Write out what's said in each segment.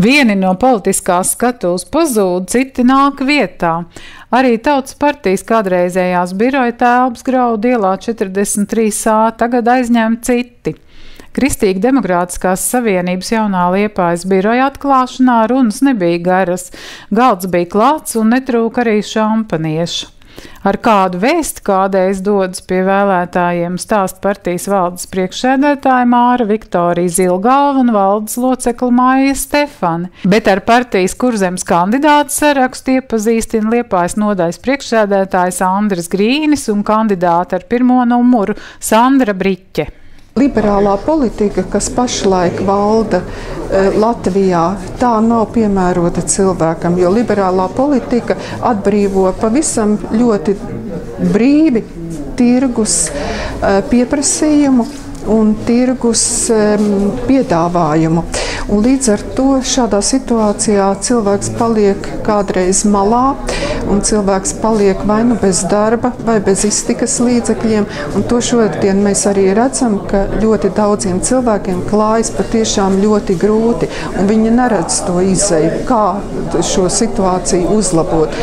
Vieni no politiskās skatuves pazūd, citi nāk vietā. Arī Tautas partijas kādreizējās biroja telpas Graudu ielā 43A tagad aizņem citi. Kristīgi demokrātiskās savienības jaunā Liepājas biroja atklāšanā runas nebija garas, galds bija klāts un netrūka arī šampaniešu. Ar kādu vēsti kādreiz dodas pie vēlētājiem stāst partijas valdes priekšsēdētāja Māra Viktorija Zilgalva un valdes locekla Maija Stefani, bet ar partijas Kurzemes kandidātu sarakstu iepazīstina Liepājas nodaļas priekšsēdētājs Andris Grīnis un kandidāti ar pirmo numuru Sandra Briķe. Liberālā politika, kas pašlaik valda Latvijā, tā nav piemērota cilvēkam, jo liberālā politika atbrīvo pavisam ļoti brīvi tirgus pieprasījumu un tirgus piedāvājumu. Un līdz ar to šādā situācijā cilvēks paliek kādreiz malā, un cilvēks paliek vai nu bez darba, vai bez iztikas līdzekļiem. Un to šodien mēs arī redzam, ka ļoti daudziem cilvēkiem klājas patiešām ļoti grūti, un viņi neredz to izeju, kā šo situāciju uzlabot.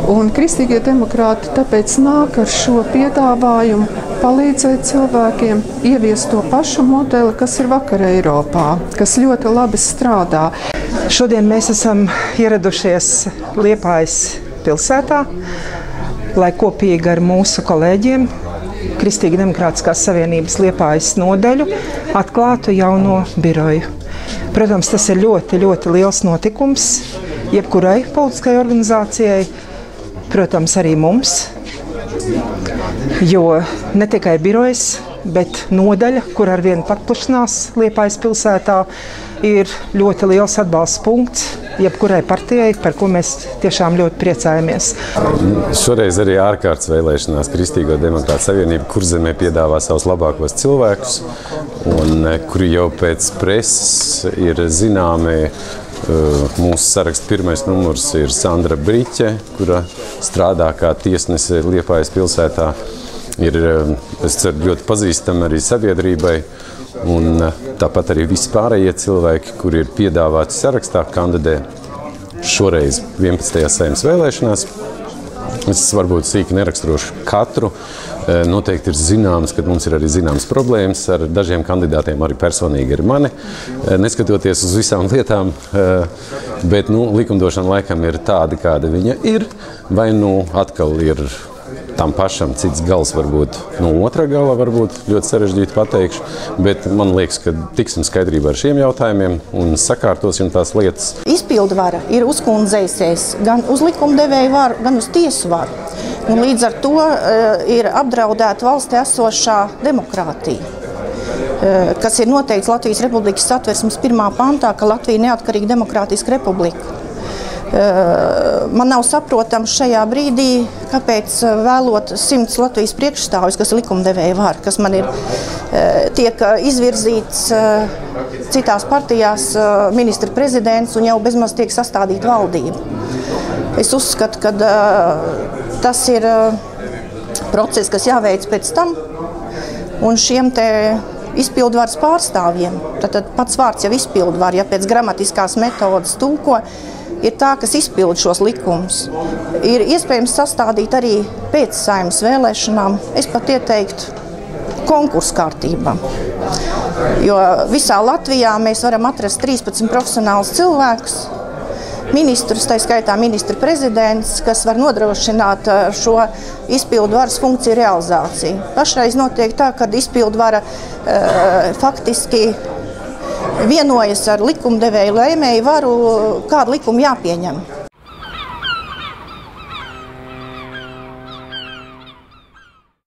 Un kristīgie demokrāti tāpēc nāk ar šo piedāvājumu palīdzēt cilvēkiem ieviest to pašu modeli, kas ir vakar Eiropā, kas ļoti labi strādā. Šodien mēs esam ieradušies Liepājas pilsētā, lai kopīgi ar mūsu kolēģiem Kristīgi demokrātiskās savienības Liepājas nodaļu atklātu jauno biroju. Protams, tas ir ļoti, ļoti liels notikums jebkurai politiskai organizācijai, protams, arī mums, jo ne tikai birojas, bet nodaļa, kur arvien paplašinās Liepājas pilsētā, ir ļoti liels atbalsts punkts jebkurai partijai, par ko mēs tiešām ļoti priecājamies. Šoreiz arī ārkārtas vēlēšanās Kristīgo demokrātu savienība Kurzemē piedāvā savus labākos cilvēkus, un kuri jau pēc preses ir zināmi. Mūsu saraksta pirmais numurs ir Sandra Briķe, kura strādā kā tiesnese Liepājas pilsētā. Ir, es ceru, ļoti pazīstama arī sabiedrībai, un tāpat arī visi pārējie cilvēki, kuri ir piedāvāti sarakstā, kandidē šoreiz 11. Saeimas vēlēšanās. Es varbūt sīki neraksturošu katru. Noteikti ir zināms, ka mums ir arī zināmas problēmas ar dažiem kandidātiem, arī personīgi ar mani, neskatoties uz visām lietām, bet likumdošana laikam ir tāda, kāda viņa ir, vai atkal ir tam pašam cits gals, varbūt no otra gala, varbūt ļoti sarežģīti pateikšu, bet man liekas, ka tiksim skaidrībā ar šiem jautājumiem un sakārtosim tās lietas. Izpildvara ir uzkundzējusies gan uz likumdevēju varu, gan uz tiesu varu. Un līdz ar to ir apdraudēta valstī esošā demokrātija, kas ir noteikts Latvijas Republikas Satversmes 1. pantā, ka Latvija ir neatkarīga demokrātiska republika. Man nav saprotams šajā brīdī, kāpēc vēlot 100 Latvijas priekšstāvjus, kas ir likumdevēja vara, kas man ir tiek izvirzīts citās partijās ministra prezidents un jau bezmaz tiek sastādīta valdība. Es uzskatu, ka tas ir process, kas jāveic pēc tam, un šiem te izpildvaras pārstāvjiem, tad pats vārds jau izpildvara, ja pēc gramatiskās metodas tulko, ir tā, kas izpild šos likumus. Ir iespējams sastādīt arī pēc Saeimas vēlēšanām, es pat ieteiktu, konkursu kārtībā. Jo visā Latvijā mēs varam atrast 13 profesionālus cilvēkus, ministrus, tā skaitā ministra prezidents, kas var nodrošināt šo izpildvaras funkciju realizāciju. Pašreiz notiek tā, ka izpildvara faktiski vienojas ar likumdevēju lēmēju varu, kādu likumu jāpieņem.